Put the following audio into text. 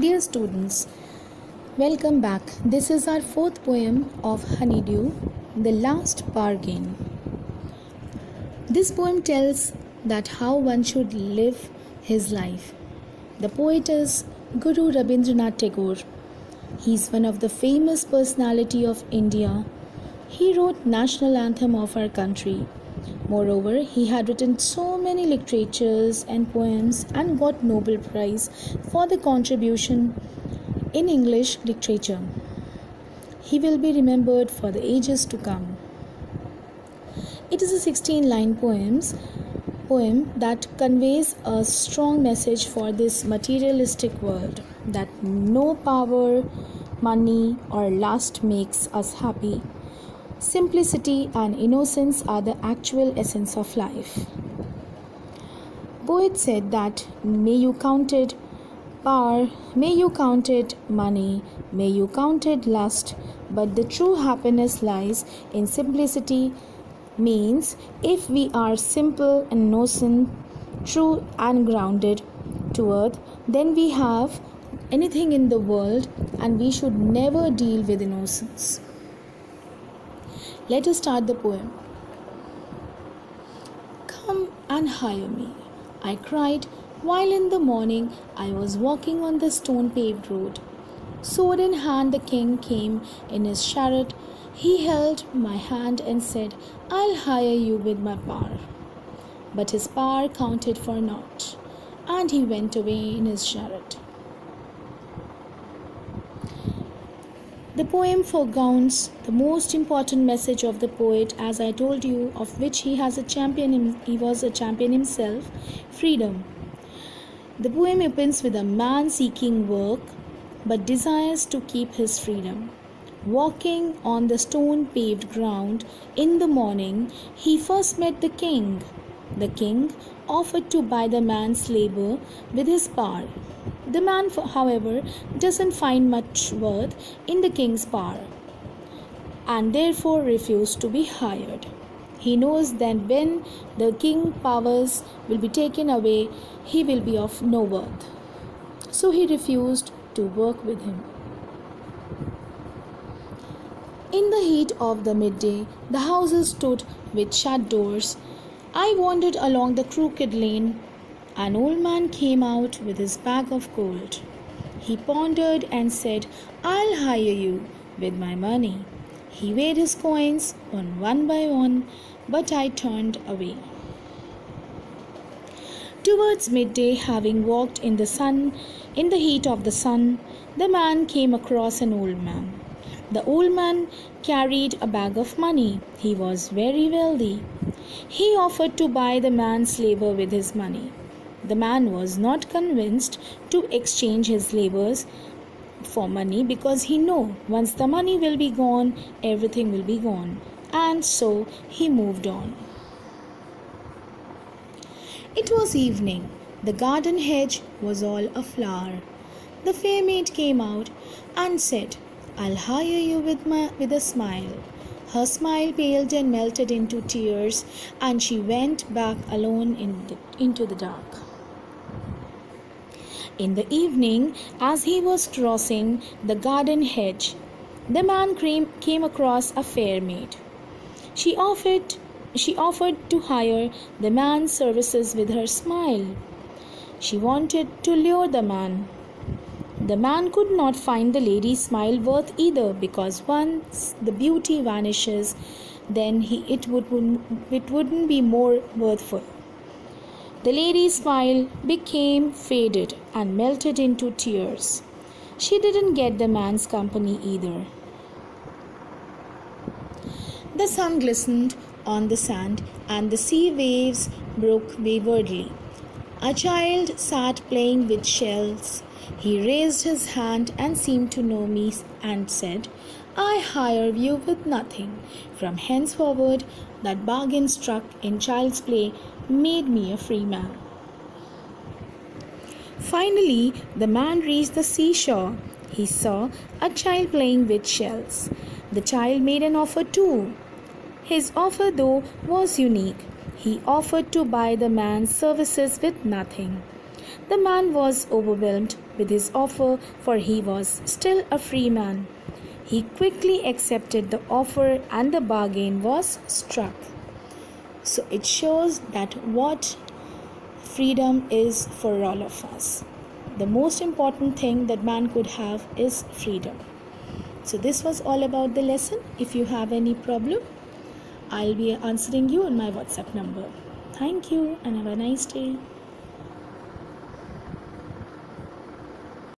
Dear students, welcome back. This is our fourth poem of Honeydew, The Last Bargain. This poem tells that how one should live his life. The poet is Guru Rabindranath Tagore. He is one of the famous personality of India. He wrote national anthem of our country. Moreover, he had written so many literatures and poems and got Nobel Prize for the contribution in English literature. He will be remembered for the ages to come. It is a 16-line poem that conveys a strong message for this materialistic world, that no power, money or lust makes us happy. Simplicity and innocence are the actual essence of life. Poet said that may you counted power, may you counted money, may you counted lust, but the true happiness lies in simplicity. Means if we are simple and innocent, true and grounded to earth, then we have anything in the world, and we should never deal with innocence. Let us start the poem. Come and hire me, I cried, while in the morning I was walking on the stone-paved road. Sword in hand the king came in his chariot. He held my hand and said, I'll hire you with my power. But his power counted for naught, and he went away in his chariot. The poem foregrounds the most important message of the poet, as I told you, of which he was a champion himself, freedom. The poem opens with a man seeking work but desires to keep his freedom. Walking on the stone-paved ground in the morning, he first met the king. The king offered to buy the man's labor with his power. The man, however, doesn't find much worth in the king's power and therefore refused to be hired. He knows that when the king's powers will be taken away, he will be of no worth. So he refused to work with him. In the heat of the midday, the houses stood with shut doors. I wandered along the crooked lane. An old man came out with his bag of gold. He pondered and said, I'll hire you with my money. He weighed his coins one by one, but I turned away. Towards midday, having walked in the heat of the sun, the man came across an old man. The old man carried a bag of money. He was very wealthy. He offered to buy the man's labor with his money. The man was not convinced to exchange his labors for money, because he knew once the money will be gone, everything will be gone. And so he moved on. It was evening. The garden hedge was all aflower. The fair maid came out and said, I'll hire you with a smile. Her smile paled and melted into tears, and she went back alone into the dark. In the evening, as he was crossing the garden hedge, the man came across a fair maid. She offered to hire the man's services with her smile. She wanted to lure the man. The man could not find the lady's smile worth either, because once the beauty vanishes, then it wouldn't be more worthful. The lady's smile became faded and melted into tears. She didn't get the man's company either. The sun glistened on the sand and the sea waves broke waywardly. A child sat playing with shells. He raised his hand and seemed to know me and said, I hire you with nothing. From henceforward, that bargain struck in child's play made me a free man. Finally, the man reached the seashore. He saw a child playing with shells. The child made an offer too. His offer, though, was unique. He offered to buy the man's services with nothing. The man was overwhelmed with his offer, for he was still a free man. He quickly accepted the offer and the bargain was struck. So it shows that what freedom is for all of us. The most important thing that man could have is freedom. So this was all about the lesson. If you have any problem, I'll be answering you on my WhatsApp number. Thank you and have a nice day.